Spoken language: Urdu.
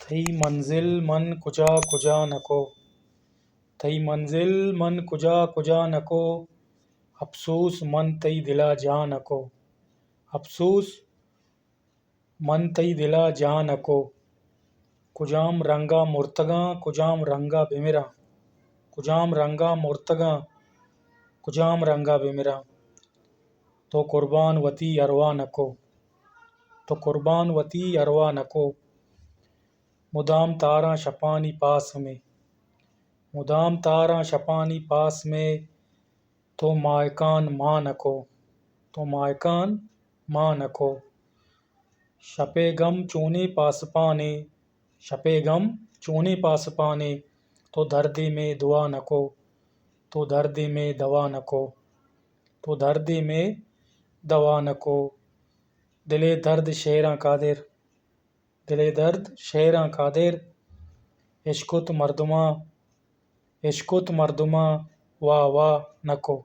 تھئی منزل من کجا کجا نکو، تھئی منزل من کجا کجا نکو، افسوس من تئی دلا جاں نکو، افسوس من تئی دلا جاں نکو، کجام رنگا مرتگاں کجام رنگا بمراں، کجام رنگا مرتگاں کجام رنگا بمراں، تو قربان وتی اروا نکو، تو قربان وتی اروا نکو، مدام تاراں شپانی پاس میں، مدام تاراں شپانی پاس میں، تو مائکان ماں نکو، تو مائکان ماں نکو، شپِ غم چونے پاسپانے، شپِ غم چونے پاسپانے، تو دردِ میں دعا نکو، تو دردِ میں دوا نکو، تو دردِ میں دوا نکو، دلِ درد شیراں قادر، دلِ درد شیراں قادر، عشقت مردماں، عشقت مردماں واہ واہ نکو۔